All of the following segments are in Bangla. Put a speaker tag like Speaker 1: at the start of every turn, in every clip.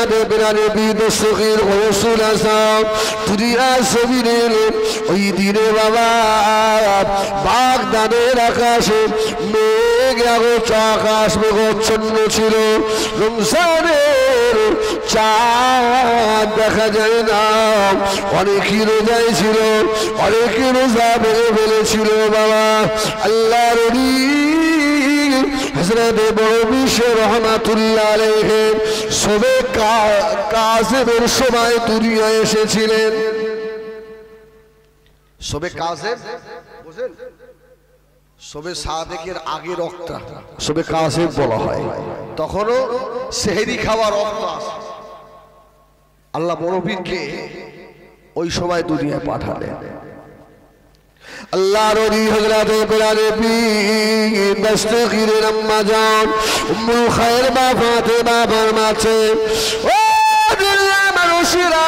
Speaker 1: হযরত বেলাল বিন সগীর রাসূল আসলাম দুনিয়া জমিনের ওই দিনে বাবা বাগদাদের আকাশে মেঘ আকাশ মেঘাচ্ছন্ন ছিল রমজানের চাঁদ দেখা যায় না অনেকই রোজায় ছিল অনেকে রোজা ভেঙে ফেলেছিল বাবা আল্লাহর ওলি হযরত বড় বিশ্বের রহমাতুল্লাহ আলাইহি সবে কাযেমের সময় দুনিয়ায় এসেছিলেন সবে কাযেম বুঝেন সবে সাদেকের আগের রক্ত সবে কাযেম বলা হয় তখনও সেহরি খাওয়ার রক্ত আছে আল্লাহ বড় বীরকে ওই সময় দুনিয়ায় পাঠালেন আল্লাহর ওলি হযরত বেলাল বিন দস্তগীরের আম্মা জান উম্মুল খায়র মা ফাতেমা ফরমাচ্ছে ও দুনিয়ার মানুষেরা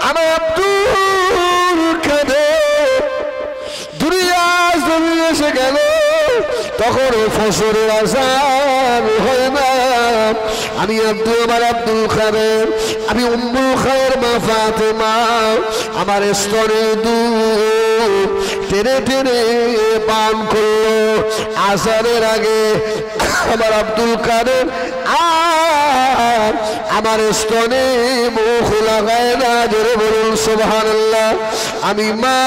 Speaker 1: আমার আব্দুল কাদের দুনিয়া জমিন এসে গেল তখন ফজরের আযান হয় না আমি আমার আব্দুল কাদের আমি উম্মুল খায়র মা ফাতেমা আমার স্তরে দুধ টেনে টেনে পান করলো আযানের আগে আমার আব্দুল কাদের আর আমার স্তনে মুখ লাগায় না জোরে বলুন সুবহানাল্লাহ আমি মা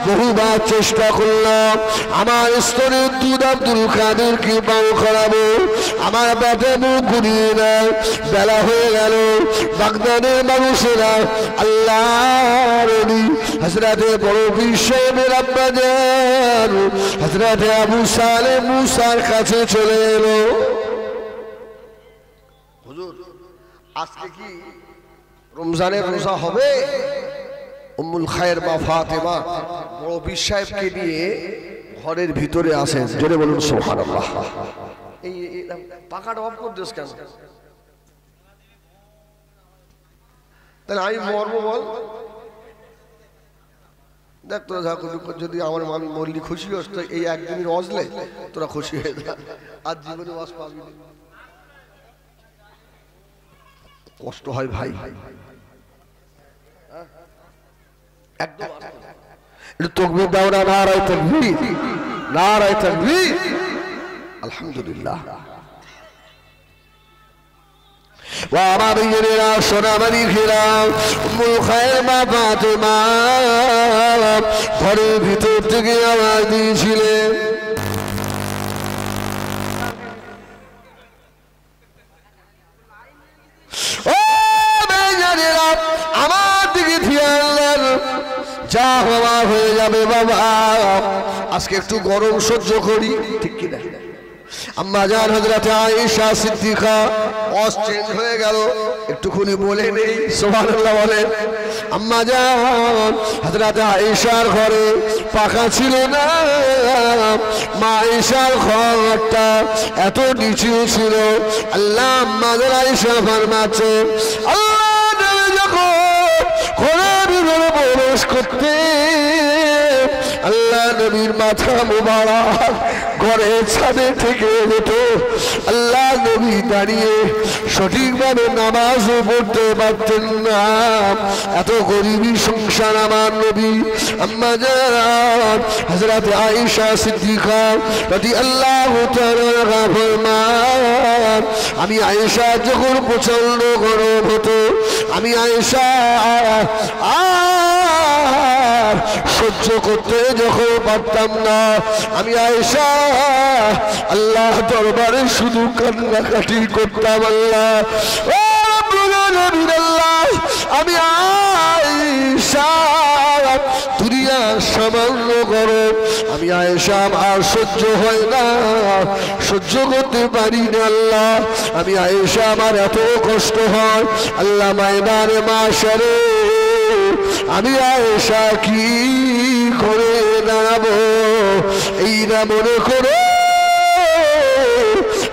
Speaker 1: বহুবার চেষ্টা করলাম আমার স্তনে দুধ আব্দুল কাদেরকে পান করাবো আমার পেটে মুখ ঘুরিয়ে নেয় বেলা হয়ে গেল বাগদাদের মানুষেরা আল্লাহর ওলি হযরত বড় পীর সাহেবের আব্বা জান হযরত আবু সালেহ মুসার কাছে চলে এলো হুজুর আজকে কি রমজানের রোজা হবে উম্মুল খায়র মা ফাতেমা বড় পীর সাহেবকে নিয়ে ঘরের ভিতরে আসেন জোরে বলুন সুবহানাল্লাহ এই পাকাটা অফ করে দিস কেন তাহলে আমি মরবো বল দেখ তোরা যা যদি আমার মানুষ মরলি খুশি হস তো এই একদিনের অজলে তোরা খুশি হয়ে যা আর জীবনে ওয়াজ পাবি কষ্ট হয় ভাই একদম একটু তাকবীর দাও না নারায়ে তাকবীর নারায়ে তাকবীর আলহামদুলিল্লাহ আমার মেয়েরা সোনামারি ঘেরা উম্মুল খায়র মা ফাতেমা ঘরের ভিতর থেকে আওয়াজ দিয়েছিলেন ও মেয়েরা আমার দিকে খেয়াল যা হওয়া হয়ে যাবে বাবা আজকে একটু গরম সহ্য করি ঠিক কিনা আম্মা জান হযরত আয়েশা সিদ্দিকা ওয়াজ চেঞ্জ হয়ে গেল একটুখানি বলে নেই সুবহানাল্লাহ বলে আম্মা জান হযরত আয়েশার ঘরে পাখা ছিল না মা আয়েশার ঘরটা এত নিচু ছিল আল্লাহ আম্মা জান আয়েশা ফরমাচ্ছে আল্লাহ নবী যখন ঘরের ভিতরে প্রবেশ করতে আল্লাহ নবীর মাথা মুবারক ঘরের ছাদে থেকে যেত আল্লাহ নবী দাঁড়িয়ে সঠিকভাবে নামাজও পড়তে পারতেন না এত গরিবী সংসার আমার নবী আম্মা জান হযরত আয়েশা সিদ্দিকা রাদিয়াল্লাহু তাআলা ফরমান আমি আয়েশা যখন প্রচন্ড গরম হতো আমি আয়েশা সহ্য করতে যখন পারতাম না আমি আয়েশা আল্লাহ দরবারে শুধু কান্নাকাটি করতাম আল্লাহ ও রব্বুল আলামিন আল্লাহ আমি আয়েশা দুনিয়া সামান্য গরম আমি আয়েশা আর সহ্য হয় না সহ্য করতে পারি না আল্লাহ আমি আয়েশা আমার এত কষ্ট হয় আল্লাহ ময়দানে মাশারে আমি আয়েশা কি করে দাঁড়াবো এই না মনে করে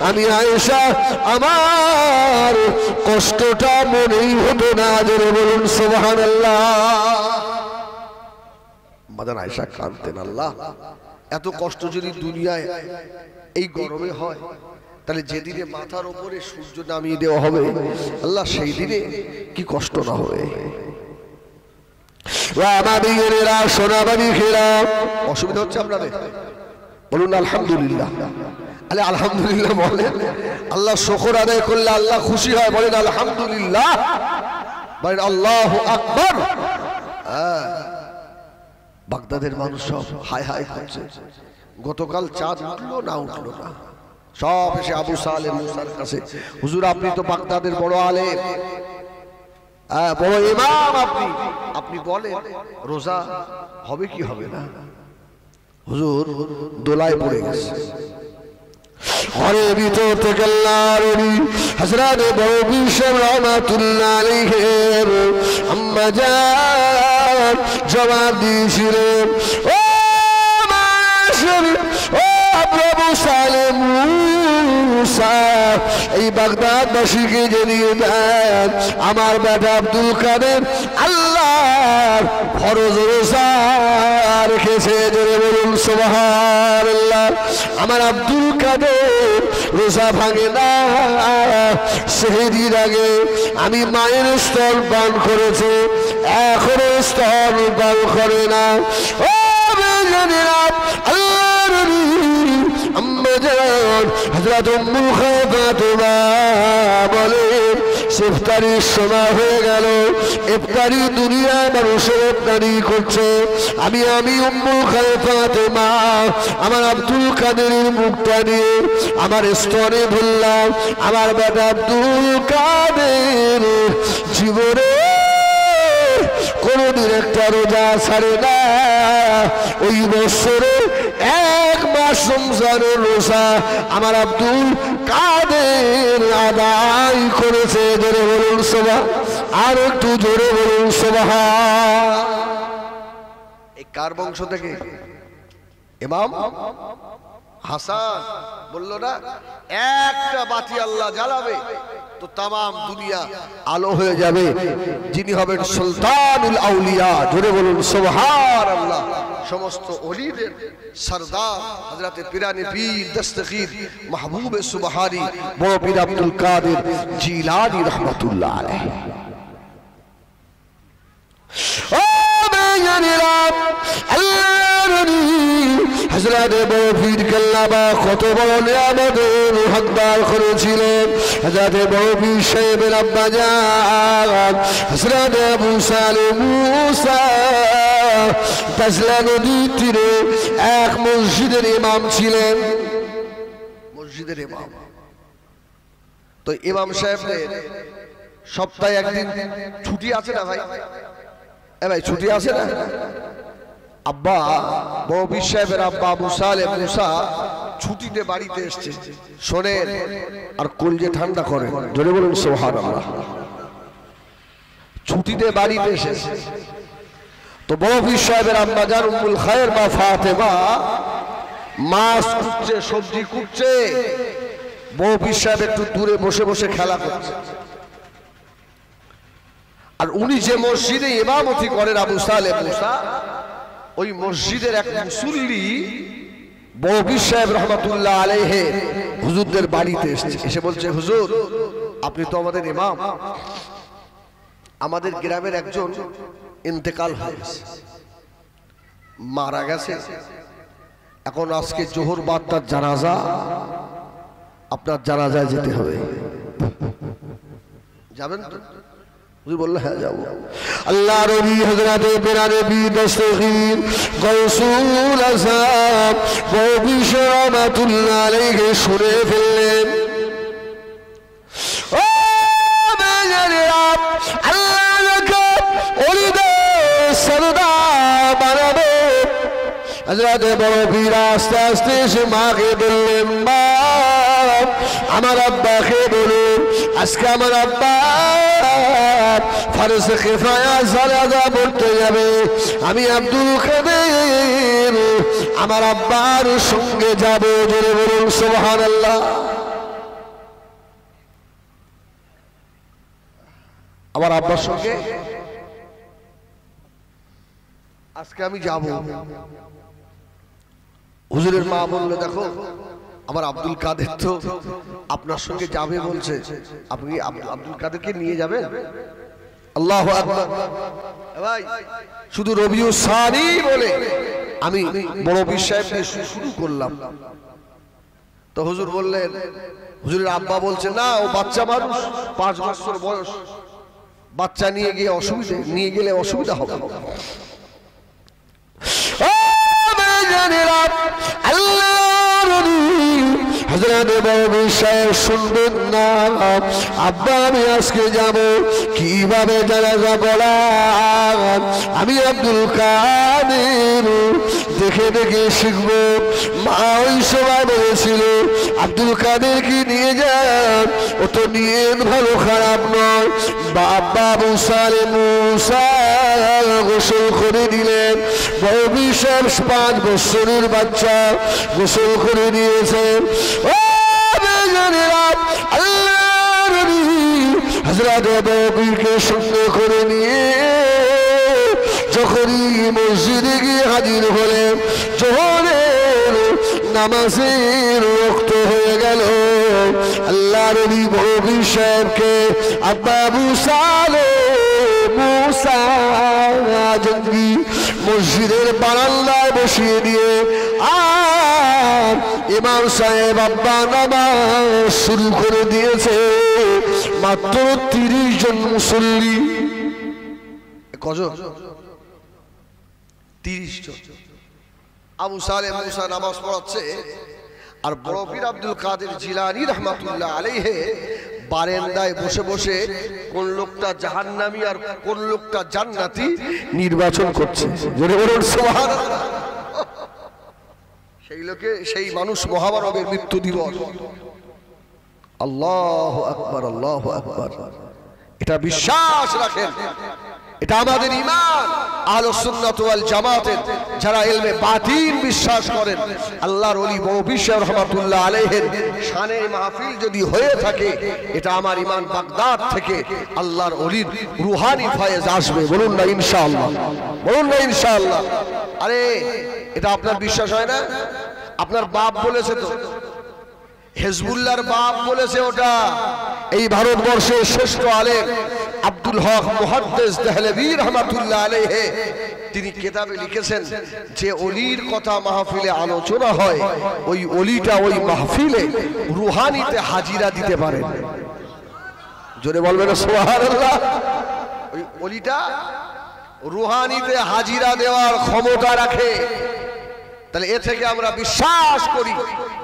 Speaker 1: আমি আয়েশা আমার কষ্টটা মনেই হতো না জোরে বলুন সুবহানাল্লাহ মাদান আয়েশা কাঁদতেন আল্লাহ এত কষ্ট যদি দুনিয়ায় এই গরমে হয় তাহলে যেদিনে মাথার উপরে সূর্য নামিয়ে দেওয়া হবে আল্লাহ সেই দিনে কি কষ্ট না হবে। অসুবিধা হচ্ছে আপনাদের? বলুন আলহামদুলিল্লাহ। আরে আলহামদুলিল্লাহ বলেন, আল্লাহ শুকর আদায় করলে আল্লাহ খুশি হয়, বলেন আলহামদুলিল্লাহ, বলেন আল্লাহু আকবার। বাগদাদের মানুষ সব হায় হায় করছে। গতকাল চাঁদ উঠলো না উঠলো না, সব এসে আবু সালেহ মুসার কাছে, হুজুর আপনি তো বাগদাদের বড় আলেম, বড় ইমাম, আপনি বলেন রোজা হবে কি হবে না? হুজুর দোলায় পড়ে গেছে। ঘরের ভিতর থেকে আল্লাহর ওলি হযরত বড় বিশর রহমাতুল্লাহ আলাইহির আম্মা জান জবাব দিয়েছিলেন, ও মাশার ও আবু সালেহ মুসা, এই বাগদাদবাসীকে জানিয়ে দেন আমার বেটা আব্দুল কাদের আল্লাহর ফরজ রোজা রেখেছে। জোরে বলুন সুবহানাল্লাহ। আমার আব্দুল কাদের রোজা ভাঙে না, সেহরির আগে আমি মায়ের স্তন পান করেছে, এখনো স্তন পান করে না। ও বেজানেরা আল্লাহর আম্মা জান হযরত উম্মুল খায়ফাতুমা বলেন, ইফতারির সময় হয়ে গেল, ইফতারি দুনিয়ার মানুষের ইফতারি করছে, আমি উম্মুল খায়ফাতুমা আমার আব্দুল কাদেরের মুখটা নিয়ে আমার স্তনে বললাম, আমার বেটা আব্দুল কাদের জীবনে কোনদিন একটা রোজা ছাড়ে না, ওই বছরে এক মাস রমজানের রোজা আমার আব্দুল কাদের আদায় করেছে। জোরে বলুন সুবহান, আর একটু জোরে বলুন সুবহান। এই কার বংশ থেকে? ইমাম হাসান বললো না, একটা বাতি আল্লাহ জ্বালাবে তো তাম দুনিয়া আলো হয়ে যাবে, যিনি হবেন সুলতানুল আউলিয়া। জোরে বলুন সুবহানাল্লাহ। সমস্ত ওলিদের সরদার হযরত পিরানি পীর দস্তগীর মাহবুবে সুবহানী বড় পীর আব্দুল কাদের জিলানী রাহমাতুল্লাহ আলাইহি। ও মেয়ানিরা আল্লাহর হযরত বড় পীর কেল্লাবা কত বড় নিয়ামতের হকদার করেছিলেন। হযরত বড় পীর সাহেবের আব্বা জান হযরত আবু সালেহ মুসা তাজলা নদীর তীরে এক মসজিদের ইমাম ছিলেন, মসজিদের ইমাম। তো ইমাম সাহেবদের সপ্তাহে একদিন ছুটি আছে না ভাই? ভাই ছুটি আছে না? আব্বা বড় পীর সাহেবের আব্বা আবু সালেহ মুসা ছুটিতে বাড়িতে এসছে, শোনেন আর কলজে ঠান্ডা করেন। জোরে বলুন সুবহানাল্লাহ। ছুটিতে বাড়িতে এসেছে তো বড় পীর সাহেবের আম্মা জান উম্মুল খায়ের মা ফাতেমা মাছ কুটছে, সবজি কুটছে, বড় পীর সাহেব একটু দূরে বসে বসে খেলা করছে। আর উনি যে মসজিদে ইমামতি করেন আবু সালেহ মুসা, ওই মসজিদের এক মুসল্লি বড় পীর সাহেব রহমাতুল্লাহ আলাইহি হুজুরদের বাড়িতে এসেছে, এসে বলছে, হুজুর আপনি তো আমাদের ইমাম, আমাদের গ্রামের একজন ইন্তেকাল হয়ে গেছে, মারা গেছে, এখন আজকে জোহর বাদ তার জানাজা, আপনার জানাজায় যেতে হবে, যাবেন তো? হুজুর বলল হ্যাঁ যাবো। আল্লাহর নবী হযরত পিরানি দস্তগীর গৌসুল আযম বড় পীর রহমাতুল্লাহ আলাইহি শুনে ফেললেন, ও বেজানেরা আল্লাহকে ওলিদের সরদার বানাবে। হযরত বড় পীর আস্তে আস্তে এসে মাকে বললেন, মা আমার আব্বাকে বলুন আজকে আমার আব্বা ফরজ কিফায়া সালাদা পড়তে যাবে, আমি আব্দুল কাদের আমার আব্বার সঙ্গে যাব। জোরে বলুন সুবহানাল্লাহ। আমার আব্বার সঙ্গে আজকে আমি যাব। হুজুরের মা বলল, দেখো আমার আব্দুল কাদের তো আপনার সঙ্গে যাবে বলছে, আপনি আব্দুল কাদেরকে নিয়ে যাবেন? আল্লাহু আকবার। ভাই শুধু রবিউ সানি বলে আমি বড় পীর সাহেবকে শুরু করলাম, তো হুজুর বললেন, হুজুরের আব্বা বলছে না ও বাচ্চা মানুষ, 5 বছর বয়স, বাচ্চা নিয়ে গেলে অসুবিধা হবে। শুনবেন না আব্বা, আমি আজকে যাব কিভাবে জানাজা পড়ান, আমি আব্দুল কাদের দেখে দেখে শিখবো। মা ওই সময় বলেছিল আব্দুল কাদের কি নিয়ে যান, ও তো নিয়ে ভালো খারাপ নয়। বাবা মুসা গোসল করে দিলেন, বড় বিশাল 5 বছরের বাচ্চা গোসল করে দিয়েছেন। হযরত নবীকে সঙ্গে করে নিয়ে যখনই মসজিদে গিয়ে হাজির হলেন, জোহরের নামাজের রক্ত হয়ে গেল। আল্লাহ নবী নবী সাহেবকে আব্বা মুসা জঙ্গি মসজিদের বারান্দায় বসিয়ে দিয়ে আর ইমাম সাহেব আব্বা নামাজ শুরু করে দিয়েছে। মাত্র 30 জন মুসল্লি, কজন? 30 জন। আবু সালেহ মুসা নামাজ পড়াচ্ছে, আর বড় পীর আব্দুল কাদের জিলানী রহমাতুল্লাহ আলাইহি বারান্দায় বসে বসে কোন লোকটা জাহান্নামী আর কোন লোকটা জান্নাতি নির্বাচন করছে। জোরে বলুন সুবহানাল্লাহ। সেই মানুষ মহামানবের মৃত্যু দিবস। আল্লাহু আকবার, আল্লাহু আকবার। এটা বিশ্বাস রাখেন, এটা আমাদের ঈমান। আহলুস সুন্নাত ওয়াল জামাতের যারা ইলমে বাতিন বিশ্বাস করেন, আল্লাহর ওলি বড় পীর রহমাতুল্লাহ আলাইহির শানে মাহফিল যদি হয়ে থাকে, এটা আমার ঈমান বাগদাদ থেকে আল্লাহর ওলির রুহানি ফয়েজ আসবে। বলুন না ইনশাআল্লাহ, বলুন না ইনশাআল্লাহ। আরে এটা আপনার বিশ্বাস হয় না? আপনার বাপ বলেছে তো, হিজবুল্লাহর বাপ বলেছে ওটা। এই ভারতবর্ষের শ্রেষ্ঠ আলেম আব্দুল হক মুহাদ্দিস দেহলভী রহমাতুল্লাহ আলাইহি তিনি কিতাবে লিখেছেন যে ওলির কথা মাহফিলে আলোচনা হয়, ওই ওলিটা ওই মাহফিলে রুহানিতে হাজিরা দিতে পারেন। জোরে বলবেন সুবহানাল্লাহ। ওই ওলিটা রুহানিতে হাজিরা দেওয়ার ক্ষমতা রাখে। তাহলে এ থেকে আমরা বিশ্বাস করি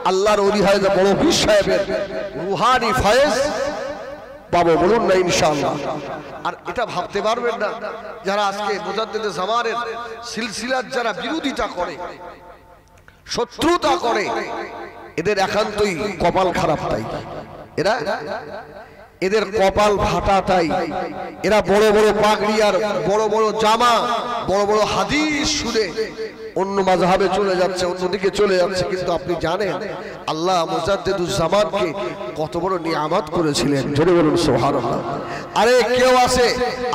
Speaker 1: আল্লাহর ওলি হয় বড় পীর সাহেবের রুহানি ফয়েজ পাবো। বলুন না ইনশাআল্লাহ। আর এটা ভাবতে পারবেন না যারা আজকে মুজাদ্দিদে জামানের সিলসিলার যারা বিরোধিতা করে, শত্রুতা করে, এদের একান্তই কপাল খারাপ। তাই এদের কপাল ফাটা। তাই এরা বড় বড় পাগড়ি আর বড় বড় জামা, বড় বড় হাদিস শুনে অন্য মাযহাবে চলে যাচ্ছে, অন্যদিকে চলে যাচ্ছে। কিন্তু আপনি জানেন আল্লাহ মুজাদ্দিদুজ জামানকে কত বড় নিয়ামত করেছিলেন। জোরে বলুন সুবহানাল্লাহ। আরে কেউ আছে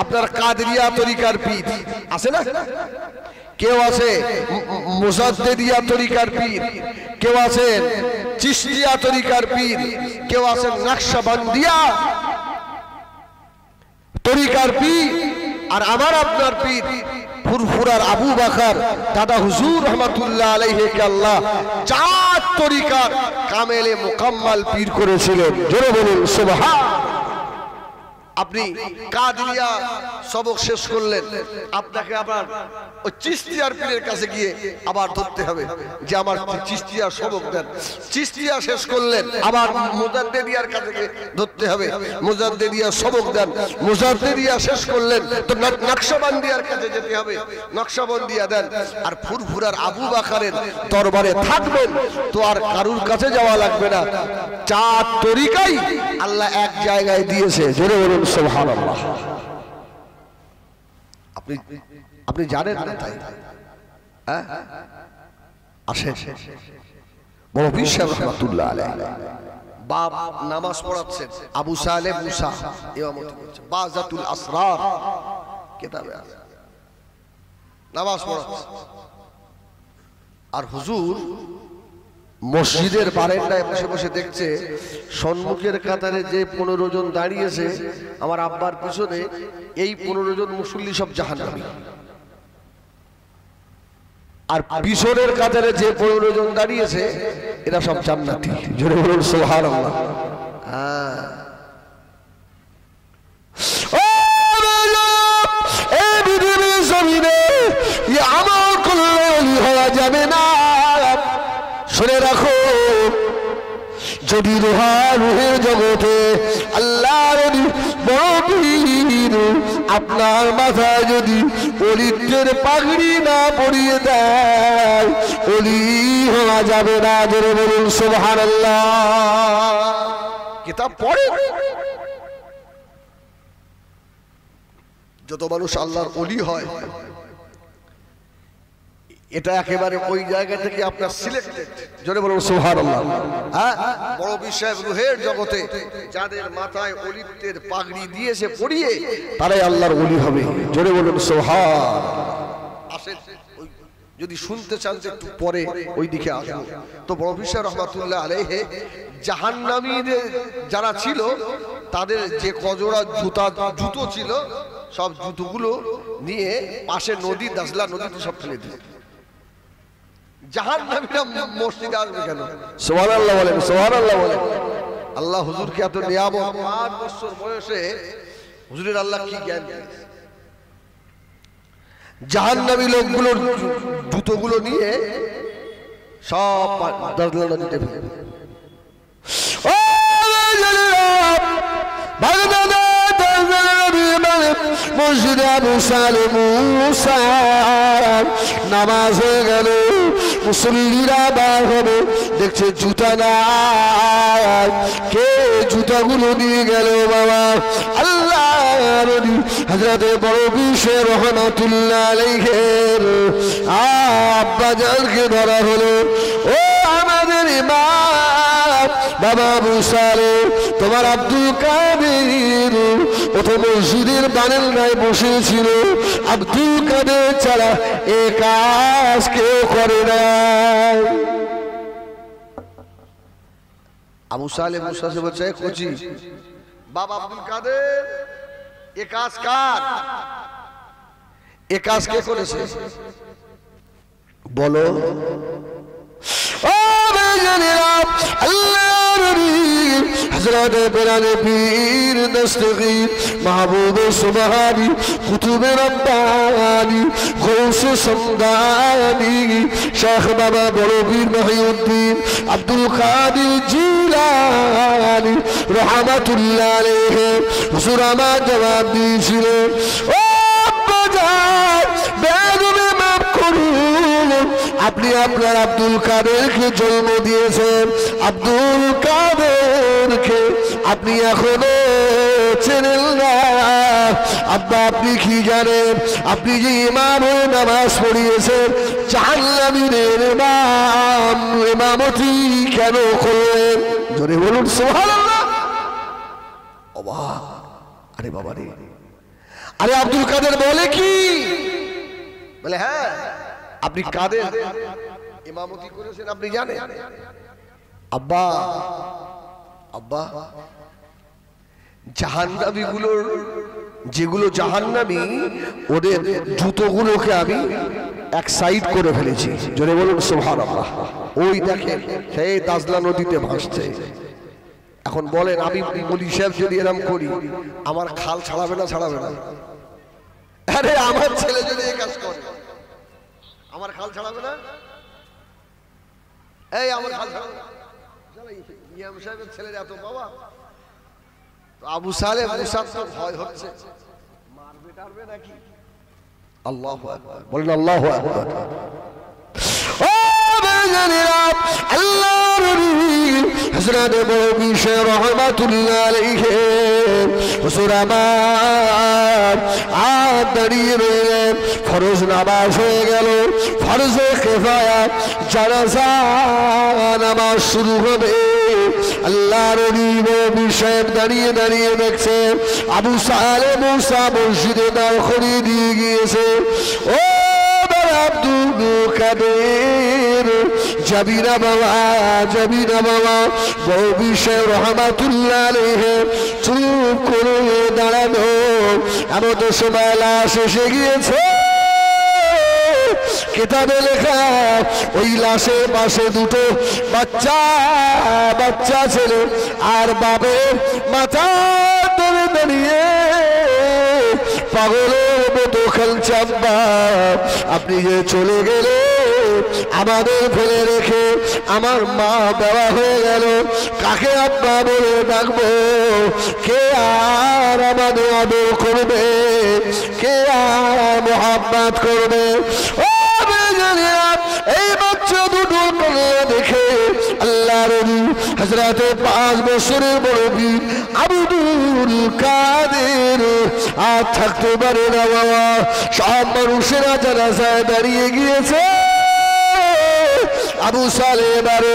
Speaker 1: আপনার কাদরিয়া তরিকার পীর আছে না, কেউ আছে মুজাদ্দিদিয়া তরিকার পীর, কেউ আছেন চিশতিয়া তরিকার পীর, কেউ আছেন নকশবন্দিয়া তরিকার পীর। আর আমার আপনার পীর ফুরফুরার আবু বকর দাদা হুজুর রহমাতুল্লাহ আলাইহি কে আল্লাহ 4 তরিকার কামেলে মুকাম্মাল পীর করেছিলেন। জোরে বলুন সুবহান। আপনি কাদরিয়া সবক শেষ করলেন, আপনাকে আবার ওই চিশতিয়ার পীরের কাছে গিয়ে আবার ধরতে হবে যে আমার চিশতিয়া সবক দেন। চিশতিয়া শেষ করলেন, আবার মুজাদ্দিদিয়ার কাছে গিয়ে ধরতে হবে, মুজাদ্দিদিয়া সবক দেন। মুজাদ্দিদিয়া শেষ করলেন তো নকশবন্দিয়ার কাছে যেতে হবে, নকশবন্দিয়া দেন। আর ফুরফুরার আবু বকরের দরবারে থাকবেন তো আর কারুর কাছে যাওয়া লাগবে না। 4 তরিকাই আল্লাহ এক জায়গায় দিয়েছে। জোরে বলুন সুবহানাল্লাহ। আপনি জানেন না? তাই আসেন বড় পীর সাহেব রহমাতুল্লাহ আলাইহি বাপ নামাজ পড়াচ্ছেন, আবু সালেহ মুসা ইমামতি করছেন, বাজাতুল আসরার কিতাবে আছে, নামাজ পড়াচ্ছেন। আর হুজুর মসজিদের বারান্দায় বসে বসে দেখছে সম্মুখের কাতারে যে 15 জন দাঁড়িয়েছে আমার আব্বার পিছনে, এই 15 জন মুসল্লি সব জাহান্নামী, আর পিছনের কাতারে যে 15 জন দাঁড়িয়েছে এরা সব জান্নাতি। জোরে বলুন সুবহানাল্লাহ। এই পৃথিবীর জমিনে আমল করলে ওলি হওয়া যাবে না। শুনে রাখো, যদি রুহের জগতে আল্লাহর বড় পীর আপনার মাথায় যদি ওলিদের পাগড়ি না পরিয়ে দেয়, ওলি হওয়া যাবে না। জোরে বলুন সুবহানাল্লাহ। কিতাব পড়ে যত মানুষ আল্লাহর ওলি হয়, এটা একেবারে ওই জায়গা থেকে আপনার সিলেক্টেড। জোরে বলুন সুবহানাল্লাহ। হ্যাঁ, বড় বিষয় রুহের জগতে যাদের মাথায় ওলিদের পাগড়ি দিয়েছে পরিয়ে, তারাই আল্লাহর ওলি হবে। জোরে বলুন সুবহানাল্লাহ। আসেন, যদি শুনতে চান যে একটু পরে ওই দিকে আসবো। তো বড় বিষয় রহমাতুল্লাহ আলাইহি জাহান্নামীদের যারা ছিল, তাদের যে কজোড়া জুতো ছিল, সব জুতোগুলো নিয়ে পাশে নদী, দাজলা নদীতে সব ফেলে দিল। জাহান্নামীরা মসজিদে আসবে কেন? সুবহানাল্লাহ বলেন, সুবহানাল্লাহ বলেন। আল্লাহ হুজুরকে এত নিয়ামত, 5 বছর বয়সে হুজুরের আল্লাহ কি জ্ঞান দিয়েছে। জাহান্নামী লোকগুলোর জুতোগুলো নিয়ে সব দাজলা নদীতে ফেলে দিল। মসজিদে মুসা নামাজ হয়ে গেল, মুসল্লিরা বার হবে, দেখছে জুতা নাই। কে জুতাগুলো নিয়ে গেল? বাবা আল্লাহ নবী হযরতে বড় পীর রহমাতুল্লাহ আলাইহির আব্বা জানকে ধরা হলো। ও আমাদের ইমাম বাবা মুসা রে, তোমার আব্দুল কাদের ও তো মসজিদের বারান্দায় বসেছিল, আব্দুল কাদের ছাড়া এ কাজ কেউ করে না। আবু সালে মুসা সে বলছে, কোচি বাবা আব্দুল কাদের, এ কাজ কার? এ কাজ কে করেছে বলো? ও বেজানেরা, আল্লাহর নবী হযরত বেলাল পীর দস্তগীর মাহবুব সুবহানী কুতুবে রব্বানী গৌসে সমদানী শেখ বাবা বড় পীর মহিউদ্দিন আব্দুল কাদের জিলানী রহমাতুল্লাহ আলাইহি হুজুর আমার জবাব দিয়েছিলেন, ও বাজার বেদবে মাফ করুন, আপনি আপনার আব্দুল কাদেরকে জন্ম দিয়েছেন, আব্দুল কাদেরকে আপনি এখনো চেনেন না। আব্বা আপনি কি জানেন? আপনি যে ইমাম হয়ে নামাজ পড়িয়েছেন, জাহান্নামীদের ইমাম ইমামতি কেন করলেন? জোরে বলুন সুবহানাল্লাহ। অবাক, আরে বাবা রে, আরে আব্দুল কাদের বলে কি? বলে হ্যাঁ, আপনি কাদের ইমামতি করেছেন আপনি জানেন? আব্বা আব্বা জাহান্নামী গুলোর, যেগুলো জাহান্নামী, ওদের জুতোগুলোকে আমি এক সাইড করে ফেলেছি। জোরে বলুন সুবহানাল্লাহ। ওই দেখেন সেই দাজলা নদীতে ভাসছে। এখন বলেন, আমি বলি সাহেব যদি এরকম করি, আমার খাল ছাড়াবে না? ছাড়াবে না? আরে আমার ছেলে যদি এই কাজ করে, আমার খাল ছাড়াবে না? এই আমার খাল ছাড়াবে না? ইমাম সাহেবের ছেলের এত বাবা, আবু সালেহ মুসার তো ভয় হচ্ছে, মারবে টারবে নাকি? আল্লাহু আকবার বলেন, আল্লাহু আকবার। ও বেজানেরা, আল্লাহর নবী হযরত বড় পীর রহমাতুল্লাহ আলাইহি হুজুর আমার আজ দাঁড়িয়ে রইলেন। ফরজ নামাজ হয়ে গেল, ফরজে কিফায়া জানাজা নামাজ শুরু হবে। আল্লাহর নবী সাহেব দাঁড়িয়ে দাঁড়িয়ে দেখছে আবু সালেহ মুসা মসজিদে দাঁড় করিয়ে দিয়ে গিয়েছে। ও আব্দুল কাদের যাবি না বাবা, যাবি না বাবা। বড় সাহেব রহমাতুল্লাহ আলাইহি চুপ করে দাঁড়ানো। এমন সময় লাশ এসে গিয়েছে। কিতাবে লেখা ওই লাশের পাশে দুটো বাচ্চা ছেলে আর বাবের মাথা ধরে দাঁড়িয়ে পাগলের মতো খেলছে। আব্বা আপনি যে চলে গেলে আমাদের ফেলে রেখে আমার মা দেওয়া হয়ে গেল, কাকে আব্বা বলে ডাকবো? কে আর আমাদের আদর করবে? কে আর মোহাব্বত করবে? এই বাচ্চা দুটো দেখে আল্লাহ নবী হযরতে 5 বছরের মুরব্বি আব্দুল কাদের আর থাকতে পারে না বাবা। সব মানুষেরা জানাজায় দাঁড়িয়ে গিয়েছে। আবু সালেম আরো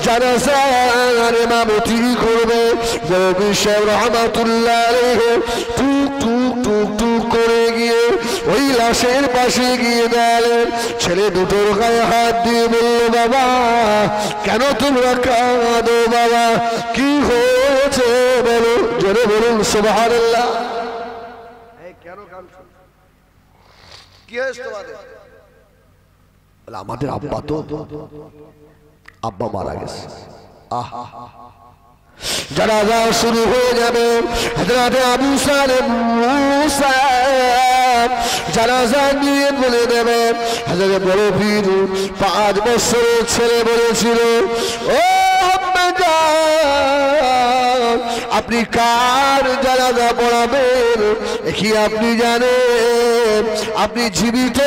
Speaker 1: জানাজার ইমামতি করবে। নবী সাহেব রহমাতুল্লাহ আলাইহি টুক টুক টুক টুক করে গিয়ে ওই লাশের পাশে গিয়ে দাঁড়ালেন। ছেলে দুটোর গায়ে হাত দিয়ে বলল, বাবা কেন তোমরা কাঁদো? বাবা কি হয়েছে বলো? জোরে বলুন সুবহানাল্লাহ। কেন কাঁদছো? কি হয়েছে তোমাদের? আমাদের আব্বা তো আব্বা মারা গেছে। জানাজা শুরু হয়ে যাবে। হযরত আবু সালেম মুসা জানাজা নিয়ে বলে দেবে। হযরত বড় পীর 5 বছরের ছেলে বলেছিল, ও আব্বা জান আপনি কার জানাজা পড়াবেন? কি আপনি জানেন আপনি জীবিত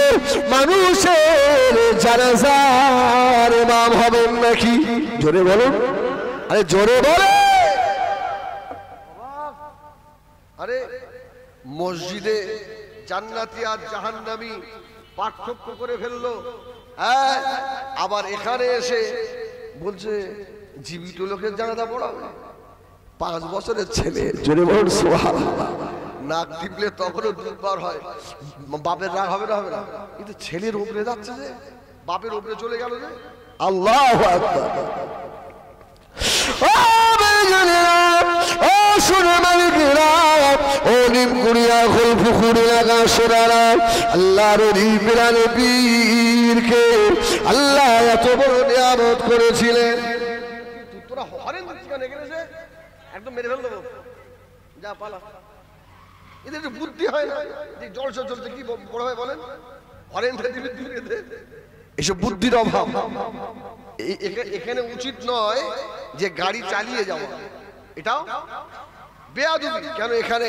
Speaker 1: মানুষের জানাজার ইমাম হবেন নাকি? জোরে বলুন, আরে জোরে বলে। আরে মসজিদে জান্নাতি আর জাহান্নামী পার্থক্য করে ফেললো। হ্যাঁ, আবার এখানে এসে বলছে জীবিত লোকের জানাজা পড়াবে। 5 বছরের ছেলে, জোরে বলুন সুবহানাল্লাহ। নাক টিপলে তখনও দুবার হয়। বাপের রাগ হবে না? হবে না। কিন্তু ছেলের উপরে যাচ্ছে যে, বাপের উপরে চলে গেল যে। আল্লাহু আকবার। আল্লাহ এত বড় নিয়ামত করেছিলেন। তোরা হরেন একদম মেরে ফেল দেবো, যা পালা। এদের বুদ্ধি হয় না যে জলসা চলছে কি বড় হয় বলেন? হরেন এসব বুদ্ধির অভাব। এখানে উচিত নয় যে গাড়ি চালিয়ে যাওয়া, এটাও বেয়াদবি। কেন এখানে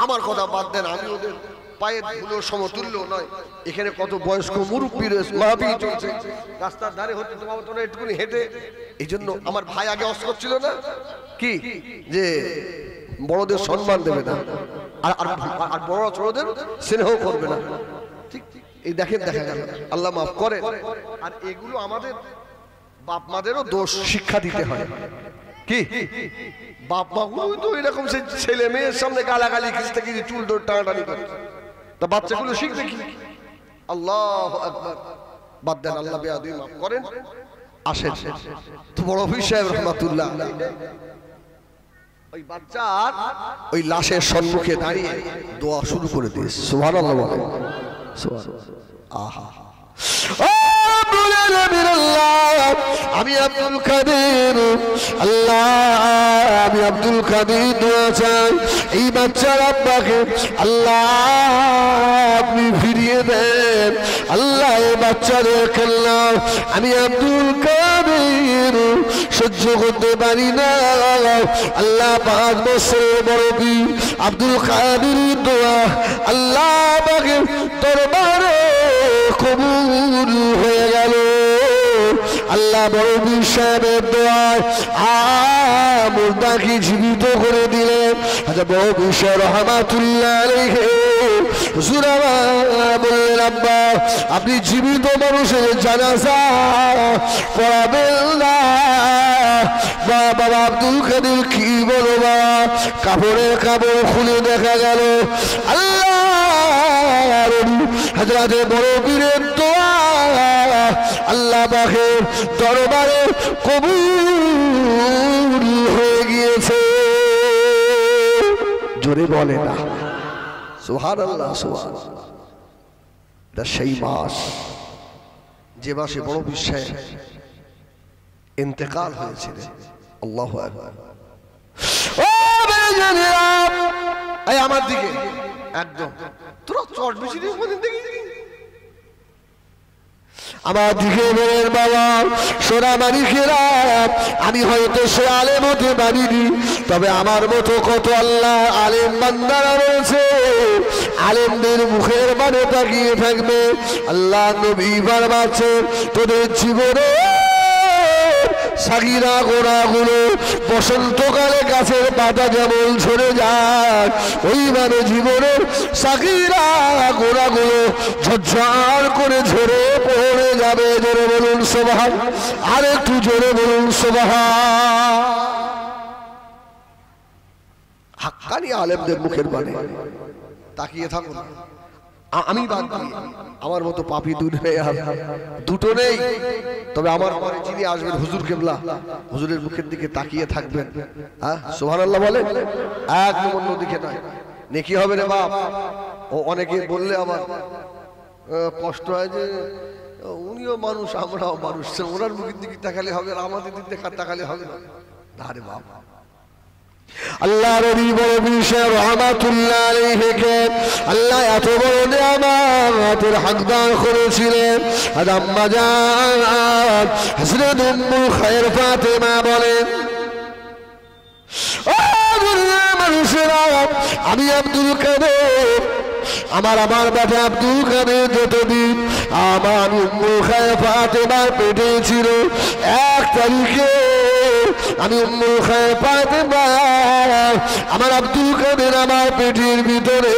Speaker 1: আমার কথা বাদ দেন, আমি ওদের পায়ের ধুলোর সমতুল্য নয়। এখানে কত বয়স্ক মুরব্বী মাহফিল চলছে, রাস্তার ধারে হচ্ছে, তোমার তোরা একটুখানি হেঁটে। এই জন্য আমার ভাই আগে অস্ত্র ছিল না কি যে বড়দের সম্মান দেবে না, আর বড় ছোটদের স্নেহ করবে না। ঠিক এই দেখেন, দেখা গেল আল্লাহ মাফ করে। আর এগুলো আমাদের বাপ মাদেরও দোষ, শিক্ষা দিতে হয়। কি বাপ মাগুলো তো এরকম ছেলে মেয়ের সামনে গালাগালি খিস্তে কি চুল দৌড় টানাটানি করে, তা বাচ্চাগুলো শিখবে কি? আল্লাহু আকবার। বাদ দেন, আল্লাহ বেয়াদবি মাফ করেন। আসেন তো বড় পীর সাহেব রাহমাতুল্লাহ ওই বাচ্চার ওই লাশের সম্মুখে দাঁড়িয়ে দোয়া শুরু করে দিয়েছে। সুবহানাল্লাহ বলেন, সুবহানাল্লাহ। আহা, আমি আব্দুল কাদের, আল্লাহ আমি আব্দুল কাদের দোয়া চাই এই বাচ্চার আব্বাকে আল্লাহ আপনি ফিরিয়ে দেন। আল্লাহ এই বাচ্চাদের খেলনা আমি আব্দুল কাদের সহ্য করতে পারি না। আল্লাহ 5 বছরের মুরব্বি আব্দুল কাদের দোয়া আল্লাহ পাকের দরবারে কবুল হয়ে গেল। আল্লাহ বড় পীর সাহেবের দোয়ায় মুর্দাকে জীবিত করে দিলেন। বড় পীর সাহেব রহমাতুল্লাহ আলাইহি হুজুর বললেন, আব্বা আপনি জীবিত মানুষের জানাজা পড়াবেন না। বাবা আব্দুল কাদের কি বলো বাবা, কাপড়ের কাপড় খুলে দেখা গেল আল্লাহ হযরতে বড় পীরের দোয়া আল্লাহ পাকের দরবারে কবুল হয়ে গিয়েছে। জোরে বলে না সুবহানাল্লাহ সুবহানাল্লাহ। এটা সেই মাস যে মাসে বড় বিশ্বাস ইন্তেকাল হয়েছিল। আল্লাহু আকবার। ও বেজানেরা এই আমার দিকে একদম তোরা চট বেশি দিয়ে কোনদিন দেখি আমার দিকে মেয়ের বাবা সোনা মানিকেরা, আমি হয়তো সে আলেম হতে পারিনি, তবে আমার মতো কত আল্লাহ আলেম বান্দারা রয়েছে, আলেমদের মুখের বাণী তাকিয়ে থাকবে। আল্লাহ নবী ফরমাচ্ছেন তোদের জীবনে সাগিরা গোড়াগুলো বসন্তকালে গাছের পাতা যেমন ঝরে যায়, ওইভাবে জীবনের সাগিরা গোড়াগুলো ঝরঝর করে ঝরে পড়ে যাবে। জোরে বলুন সুবহান, আর একটু জোরে বলুন সুবহান। হাক্কানি আলেমদের মুখের বাণী তাকিয়ে থাকুন। আমি বাদ দিই, আমার মতো পাপী দুটো নেই, তবে আমার পরে যিনি আসবেন হুজুর কেবলা, হুজুরের মুখের দিকে তাকিয়ে থাকবেন। হ্যাঁ সুবহানাল্লাহ বলে, একদম অন্য দিকে নয়। নেকি হবে রে বাপ। ও অনেকে বললে আবার কষ্ট হয় যে উনিও মানুষ আমরাও মানুষ, ওনার মুখের দিকে তাকালে হবে আর আমাদের দিকে তাকালে হবে না রে বাপ। আল্লাহ নবী বড় বিশেষ রহমাতুল্লাহ আলাইহিকে আল্লাহ এত বড় নিয়ামতের হকদার করেছিলেন। আম্মা জান হযরত উম্মুল খায়র ফাতেমা বলেন, ও দুনিয়ার মানুষেরা, আমি আব্দুল কাদের, আমার বেটা আব্দুল কাদের যতদিন আমার উম্মুল খায়র ফাতেমার পেটে ছিল, 1 তারিখে আমি উম্মুল খায়র ফাতেমা আমার আব্দুল কাদের আমার পেটের ভিতরে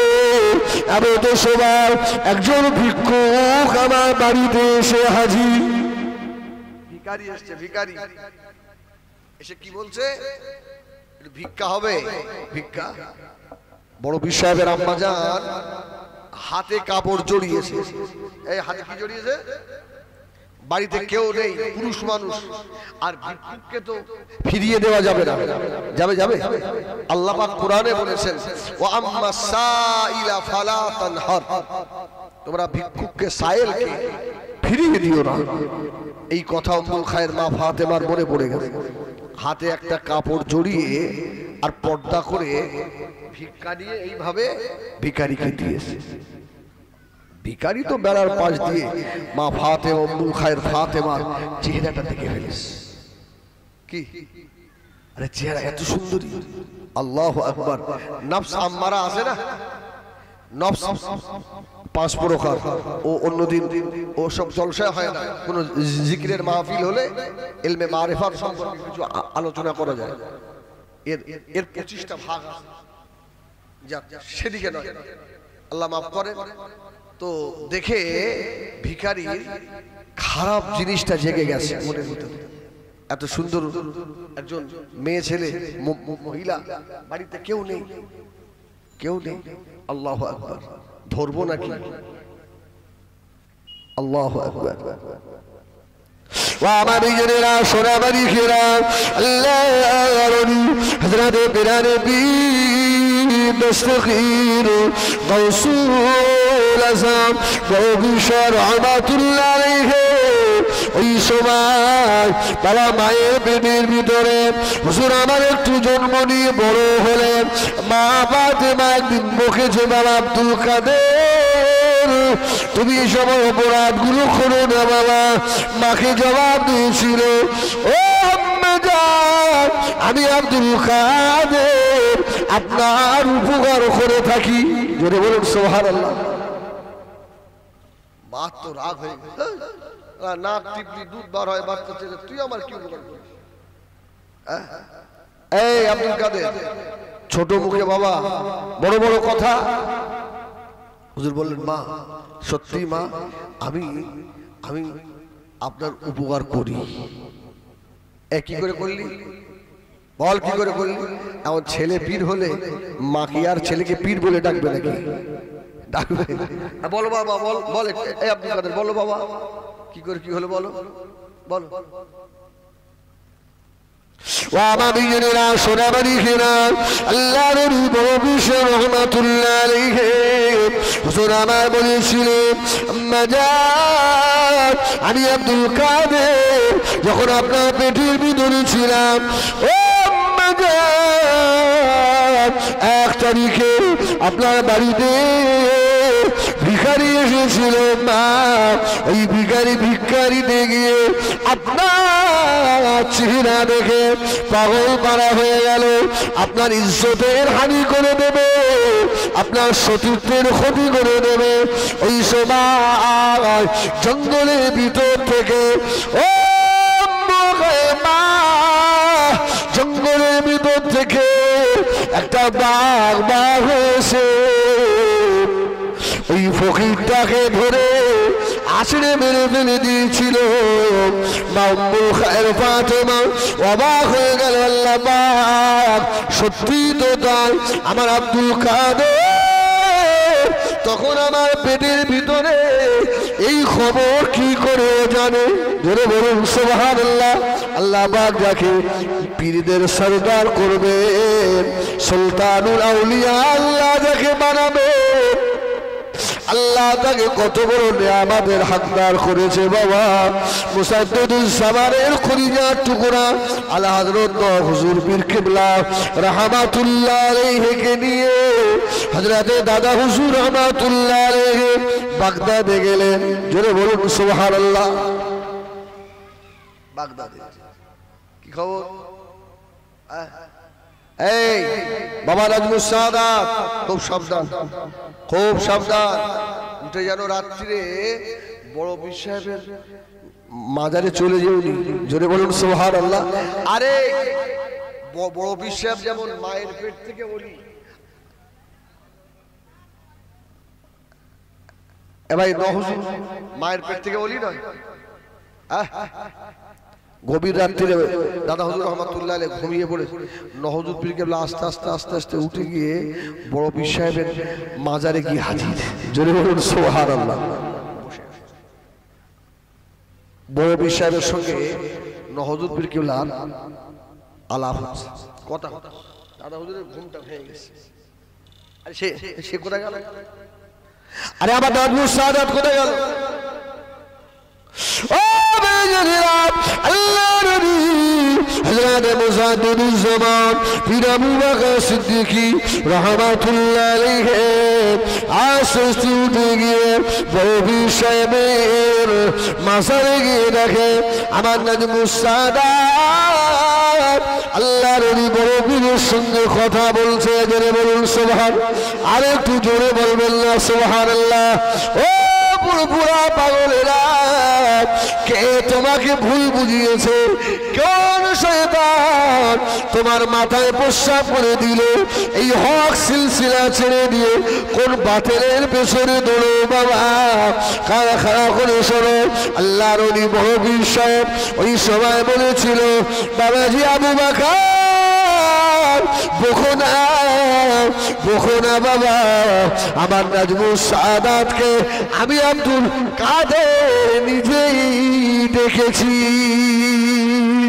Speaker 1: আমি তো সবার একজন ভিক্ষুক আমার বাড়িতে এসে হাজির। ভিখারি এসছে, ভিখারি এসে কি বলছে, ভিক্ষা হবে। ভিক্ষা বড় বিশ্বাসের আম্মা জান হাতে কাপড় জড়িয়েছে। এই হাতে কি জড়িয়েছে? বাড়িতে কেউ নেই, পুরুষ মানুষ, আর ভিক্ষুককে তো ফিরিয়ে দেওয়া যাবে না। যাবে যাবে আল্লাহ পাক কোরআনে বলেছেন, ওয়া আম্মা সাইলা ফালা তানহার, তোমরা ভিক্ষুককে সায়েলকে ফিরিয়ে দিও না। এই কথা উম্মুল খায়র মা ফাতেমার মনে পড়ে গেছে। হাতে একটা কাপড় জড়িয়ে আর পর্দা করে ভিক্ষা নিয়ে এইভাবে ভিখারিকে দিয়েছে। ভিখারি তো বেড়ার পাশ দিয়ে মা ফাতেমা উম্মুল খায়র ফাতেমার চেহারাটা দেখে ফেলেছে। কি আরে চেহারা এত সুন্দরী, আল্লাহু আকবার। নফস আম্মারা আছে না, নফস 5 প্রকার। ও অন্যদিন ও সব জলসা হয় না, কোন জিকিরের মাহফিল হলে ইলমে মারিফাত সম্পর্কে কিছু আলোচনা করা যায়। এর 25টা ভাগ আছে, যা সেদিকে নয়, আল্লাহ মাফ করে। তো দেখে ভিখারি খারাপ জিনিসটা জেগে গেছে মনের ভিতরে। এত সুন্দর একজন মেয়ে ছেলে মহিলা, বাড়িতে কেউ নেই, কেউ নেই। আল্লাহু আকবার, ধরবো নাকি? আল্লাহু আকবার। আমার নিজেরা সোনা বাড়ি ঘেরা আল্লাহ হযরত বিরানবী দস্তগীর গাউসুল আযম গৌবিশর রহমাতুল্লাহ আলাইহি, ওই সময় বাবা মায়ের পেটের ভিতরে হুজুর আমার একটু জন্ম নিয়ে বড় হলেন। মা ফাতেমা একদিন বকেছে, বাবা আব্দুল কাদের তুমি সব অপরাধ গুলো করো না বাবা। মাকে জবাব দিয়েছিল, ও আম্মা জান, আমি আব্দুল কাদের আপনার উপকার করে থাকি। জোরে বলুন সুবহানাল্লাহ। মা তো রাগ হয়ে গেল, নাক টিপলি দুধ বার হয় বাচ্চা ছেলে, তুই আমার কি উপকার করিস? এই আব্দুল কাদের, ছোট মুখে বাবা বড় বড় কথা। হুজুর বললেন, মা সত্যি মা, আমি আমি আপনার উপকার করি। কি করে করলি বল, কি করে করলি? এমন ছেলে পীর হলে মা কি আর ছেলেকে পীর বলে ডাকবে নাকি? ডাকবে? বলো বাবা, বল বল। এই আব্দুল কাদের বলো বাবা, কি করে কি হলো বলো বলো ওয়ামাবিনা সোনাবাড়ি খেনা আল্লাহর বড় বিশেষ রহমাতুল্লাহ আলাইহি হুজুর আমার বলেছিলেন আম্মাজান আমি আব্দুল কাদের যখন আপনার পেটের ভিতরে ছিলাম ও আম্মাজান 1 তারিখে আপনার বাড়িতে ভিখারি এসেছিল মা ওই ভিক্ষারিতে গিয়ে আপনার চেহারা দেখে পাগল পারা হয়ে গেল আপনার ইজ্জতের হানি করে দেবে আপনার সতীর্থের ক্ষতি করে দেবে ওই সময় জঙ্গলের ভিতর থেকে ও মা জঙ্গলের ভিতর থেকে একটা বাঘ হয়েছে ওই ফকিরটাকে ধরে আছড়ে মেরে ফেলে দিয়েছিল মা উম্মুল খায়ের ফাতেমা অবাক হয়ে গেল আল্লাহ পাক সত্যি তো তাই আমার আব্দুল কাদের তখন আমার পেটের ভিতরে এই খবর কি করে জানে ধরে বলুন সুবহানাল্লাহ আল্লাহ পাক যাকে পীরদের সরদার করবেন সুলতানুল আউলিয়া আল্লাহ যাকে বানাবে আল্লাহ তাকে কত বড় নিয়ামতের হকদার করেছে বাবা মুসাদ্দিদুস সামারের খলিজার টুকরা আলা হযরত হুজুর পীর কিবলা রাহমাতুল্লাহ আলাইহি কে নিয়ে হযরতে দাদা হুজুর রাহমাতুল্লাহ আলাইহি বাগদাদে গেলেন জোরে বলুন সুবহানাল্লাহ বাগদাদে কি খবর এই বাবা নাজমুস সাদাত খুব সাবধান উঠে যেন রাত্রিরে বড় পীর সাহেবের মাজারে চলে যেওনি জোরে বলুন সুবহানাল্লাহ আরে বড় পীর সাহেব যেমন মায়ের পেট থেকে বলি এ ভাই নহজুর মায়ের পেট থেকে বলি নয় গভীর রাত্রিরে দাদা হুজুর রহমাতুল্লাহ আলাইহি ঘুমিয়ে পড়ে নহজুর পীর কেবলা আস্তে আস্তে উঠে গিয়ে বড় পীর সাহেবের মাজারে গিয়ে হাজির জোরে বলুন সুবহানাল্লাহ বড় পীর সাহেবের সঙ্গে নহজুর পীর কেবলা আলাপ কথা দাদা হুজুরের ঘুমটা ভেঙে গেছে আরে সে কোথায় গেল আরে আমার নাজমুস সাদাত কোথায় গেল ও বেজরিরাত আল্লাহর নবী হযরত মুসাদ্দিদুজ জামান পীর আবু বকর সিদ্দিকী রাহমাতুল্লাহ আলাইহি আস্তে উঠে গিয়ে বড় পীর সাহেবের মাজারে গিয়ে দেখে আমার নাজমুস সাদাত আল্লাহর নবী বড় পীরের সঙ্গে কথা বলছে জোরে বলুন সুবহান আর একটু জোরে বলবেন না সুবহানাল্লাহ ও পুরা পাগলেরা কে তোমাকে ভুল বুঝিয়েছে কোন শয়তান তোমার মাথায় প্রস্রাব করে দিল এই হক সিলসিলা ছেড়ে দিয়ে কোন বাতিলের পেছনে দৌড়ো বাবা খাড়া করে শোনো আল্লাহর ওলি বড় পীর সাহেব ওই সময় বলেছিল বাবাজি আবু বকর বকো না বাবা আমার নাজমুস সাদাতকে আমি আব্দুল কাদের নিজেই দেখেছি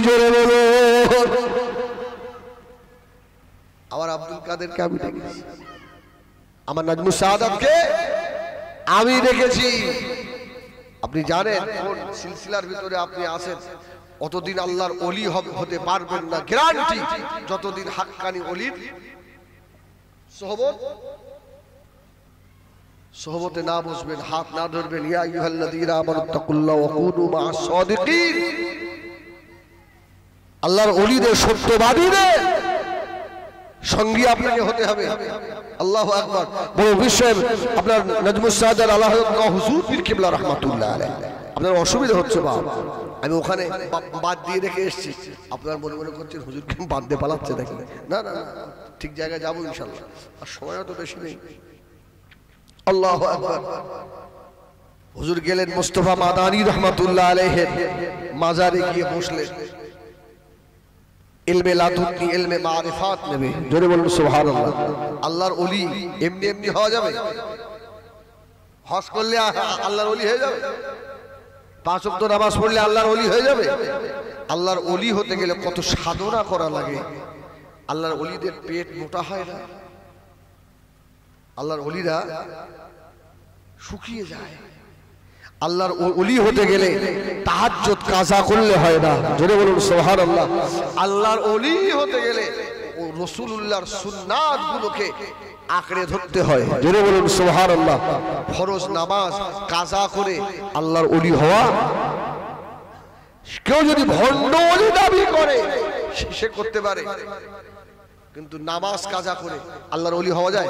Speaker 1: জোরে বলো আমার আব্দুল কাদেরকে আমি দেখেছি আমার নাজমুস সাদাতকে আমি দেখেছি আপনি জানেন কোন সিলসিলার ভিতরে আপনি আছেন অতদিন আল্লাহর ওলি হতে পারবেন না গ্যারান্টি যতদিন হাক্কানি ওলির সোহবতে না বসবেন হাত না ধরবেন ইয়া আইয়ুহাল্লাযীনা আমানুত্তাকুল্লাহ ওয়া কুনু মা'আস সাদিকিন আল্লাহর ওলিদের সত্যবাদীদের সঙ্গী আপনাকে হতে হবে আল্লাহু আকবার বড় বিষয় আপনার নাজমুস সাদাত আল্লাহ হুজুর পীর কিবলা রাহমাতুল্লাহ আলাইহি আপনার অসুবিধা হচ্ছে বাবা আমি ওখানে বাদ দিয়ে রেখে এসেছি আপনার মনে করছেন হুজুরকে বাদ দিয়ে পালাচ্ছে দেখি না না ঠিক জায়গায় যাবো ইনশাআল্লাহ আর সময়ও তো বেশি নেই আল্লাহু আকবার হুজুর গেলেন মুস্তাফা মাদানী রাহমাতুল্লাহ আলাইহি মাজারে গিয়ে বসলেন ইলমে লাদুন্নি ইলমে মারিফাত নেবে জোরে বলুন সুবহানাল্লাহ আল্লাহর ওলি এমনি এমনি হওয়া যাবে হজ করলে আল্লাহর ওলি হয়ে যাবে 5 ওয়াক্ত নামাজ পড়লে আল্লাহর ওলি হয়ে যাবে? আল্লাহর ওলি হতে গেলে কত সাধনা করা লাগে। আল্লাহর ওলিদের পেট মোটা হয় না, আল্লাহর ওলিরা শুকিয়ে যায়। আল্লাহর ওলি হতে গেলে তাহাজ্জুদ কাজা করলে হয় না, জোরে বলুন সুবহানাল্লাহ। আল্লাহর ওলি হতে গেলে রাসূলুল্লাহর সুন্নাত গুলোকে আঁকড়ে ধরতে হয়, জোরে বলুন সুবহানাল্লাহ। ফরজ নামাজ কাজা করে আল্লাহর ওলি হওয়া, কেউ যদি ভণ্ড ওলি দাবি করে সে করতে পারে, কিন্তু নামাজ কাজা করে আল্লাহর ওলি হওয়া যায়?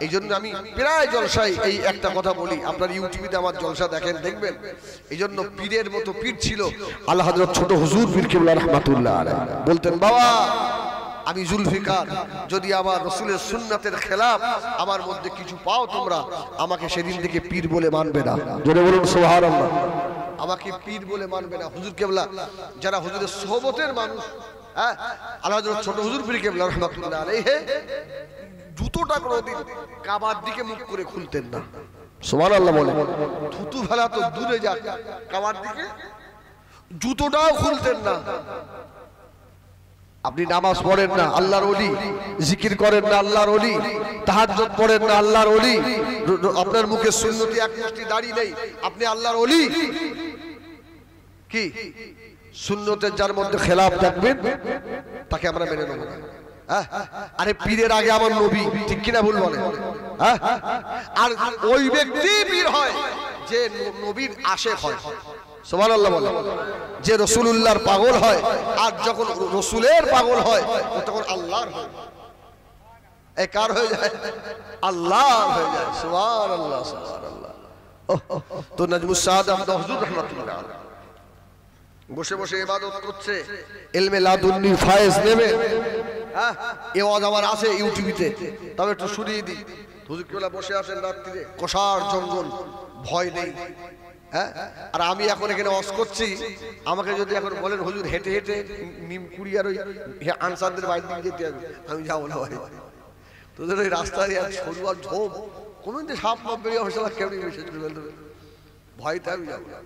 Speaker 1: এই জন্য আমি প্রায় জলসায় এই একটা কথা বলি, আপনার ইউটিউবে আমার জলসা দেখেন, দেখবেন এই জন্য পীরের মতো পীর ছিল আল্লাহ হযরত ছোট হুজুর পীর কিবলা রাহমাতুল্লাহ আলাইহি। বলতেন, বাবা আমি জুলফিকার, যদি আমার রাসূলের সুন্নাতের খেলাফ আমার মধ্যে কিছু পাও তোমরা, আমাকে সেদিন থেকে পীর বলে মানবে না, জোরে বলুন সুবহানাল্লাহ। আমাকে পীর বলে মানবে না। হুজুর কিবলা যারা হুজুরের সোহবতের মানুষ, আল্লাহ হযরত ছোট হুজুর পীর কিবলা রাহমাতুল্লাহ আলাইহি জুতোটা কোনোদিন কাবার দিকে মুখ করে খুলতেন না, সুবহানাল্লাহ বলে। থুতু ফেলা তো দূরে যাক, কাবার দিকে জুতোটাও খুলতেন না। আপনি নামাজ পড়েন না, আল্লাহর ওলি। জিকির করেন না, আল্লাহর ওলি। তাহাজ্জুদ পড়েন না, আল্লাহর ওলি। আপনার মুখে সুন্নতি এক মুষ্টি দাড়ি নেই, আপনি আল্লাহর ওলি। কি সুন্নতের যার মধ্যে খেলাফ দেখবেন তাকে আমরা মেনে নেব না। আরে পীরের আগে আমার নবী, ঠিক কিনা ভুল বলে? আর ওই ব্যক্তি পীর হয় যে নবীর আশেক হয়, সুবহানাল্লাহ বলে, যে রাসূলুল্লাহর পাগল হয়। আর যখন রাসূলের পাগল হয় তখন আল্লাহর হয়। এই কার হয়ে যায়? আল্লাহর হয়ে যায়, সুবহানাল্লাহ সুবহানাল্লাহ। তো নাজমুস সাআদাত হুজুর রাহমাতুল্লাহ আলাইহি বসে বসে ইবাদত করছে, ইলমে লাদুন্নি ফায়েজ নেবে। এই ওয়াজ আমার আছে ইউটিউবে, তবে একটু শুনিয়ে দিই। হুজুর কেবলা বসে আছেন রাত্রিরে, কষার জঙ্গল, ভয় নেই। আর আমি এখন এখানে ওয়াজ করছি, আমাকে যদি এখন বলেন হুজুর হেঁটে হেঁটে নিমকুড়ি আর ওই আনসারদের বাড়ির দিকে যেতে হবে, আমি যাবো না ভাই। তোদের ওই রাস্তায় আর সরু আর ঝোপ, কোনদিন সাপ মাপ বেরিয়ে হয়েছিল, কেমনি মেসেজ করে ফেলতে হবে, ভয়তে আমি যাবো না।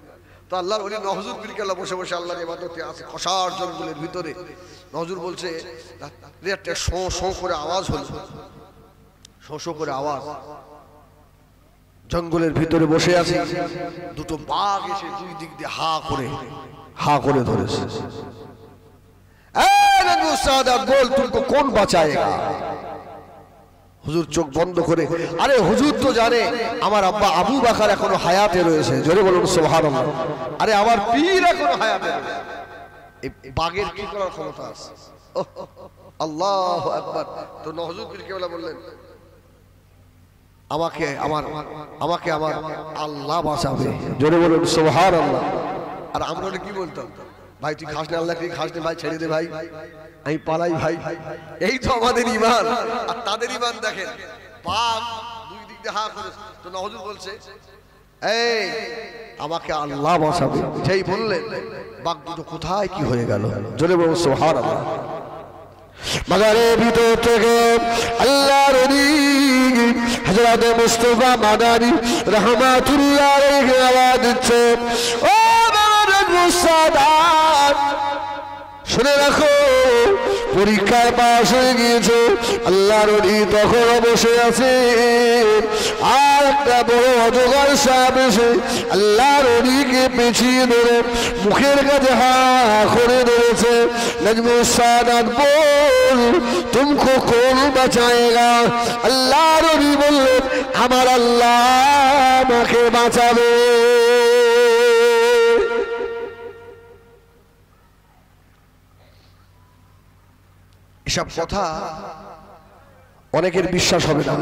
Speaker 1: তো আল্লাহর ওলি হুজুর পীর কেবলা বসে বসে আল্লাহর ইবাদতে আছে কষার জঙ্গলের ভিতরে। হুজুর বলছে একটা শো শো করে আওয়াজ হলো, শো শো করে আওয়াজ। জঙ্গলের ভিতরে বসে আছে, দুটো বাঘ এসে দুই দিক দিয়ে হা করে ধরেছে। বল তুমকো কোন বাঁচায়েগা? হুজুর চোখ বন্ধ করে, আরে হুজুর তো জানে আমার আব্বা আবু বকর এখনো হায়াতে রয়েছে, জোরে বলুন সুবহানাল্লাহ। আরে আমার পীর এখনো হায়াতে রয়েছে, এই বাঘের কি করার ক্ষমতা আছে? আল্লাহু আকবার। তো হুজুর পীর কেবলা বললেন, আমাকে আমার আল্লাহ বাঁচাবে, জোরে বলুন সুবহানাল্লাহ। আর আমরা কি বলতাম, ভাই তুই খাস না, আল্লাহ কি খাস না ভাই, ছেড়ে দে ভাই, আমি পালাই ভাই। এই তো আমাদের ঈমান। আর তাদের ঈমান দেখেন, বাঘ দুই দিক দিয়ে হা করে। তো হুজুর বলছে, এই আমাকে আল্লাহ বাঁচাবে। যেই বললেন, বাঘ দুটো কোথায় কি হয়ে গেল, জোরে বলুন সুবহানাল্লাহ। মাজারের ভিতর থেকে আল্লাহর ওলি হযরত মুস্তাফা মাদানী রাহমাতুল্লাহ আলাইহি আওয়াজ দিচ্ছে, ও বাবার সাদাত শুনে রাখো, পরীক্ষায় পাশ হয়ে গিয়েছে। আল্লাহর ওলি তখন বসে আছে, আর একটা বড় অজগর সাপ এসে আল্লাহর ওলিকে পেছিয়ে ধরে মুখের কাছে হা করে ধরেছে। নাজমুস সাদাত বল তুমকো কোন বাঁচায়েগা? আল্লাহর ওলি বললেন, আমার আল্লাহ আমাকে বাঁচাবে। এসব কথা অনেকের বিশ্বাস হবে না,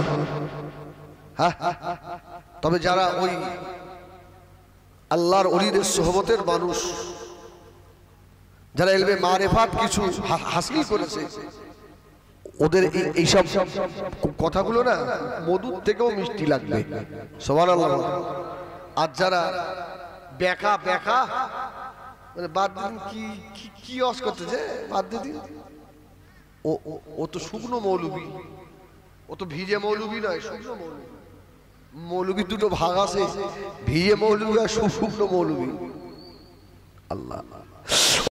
Speaker 1: তবে যারা ওই আল্লাহর ওলিদের সোহবতের মানুষ, যারা ইলমে মারিফাত কিছু হাসিল করেছে, ওদের এইসব কথাগুলো না মধুর থেকেও মিষ্টি লাগবে, সুবহানাল্লাহ। আর যারা বেকা মানে বাদ দিন, কি ওয়াজ করতেছে, বাদ দিন, ও তো শুকনো মৌলবী, ও তো ভিজে মৌলবী নয়, শুকনো মৌলবী। মৌলবী দুটো ভাগ আছে, ভিজে মৌলবী আর শুকনো মৌলবী। আল্লাহ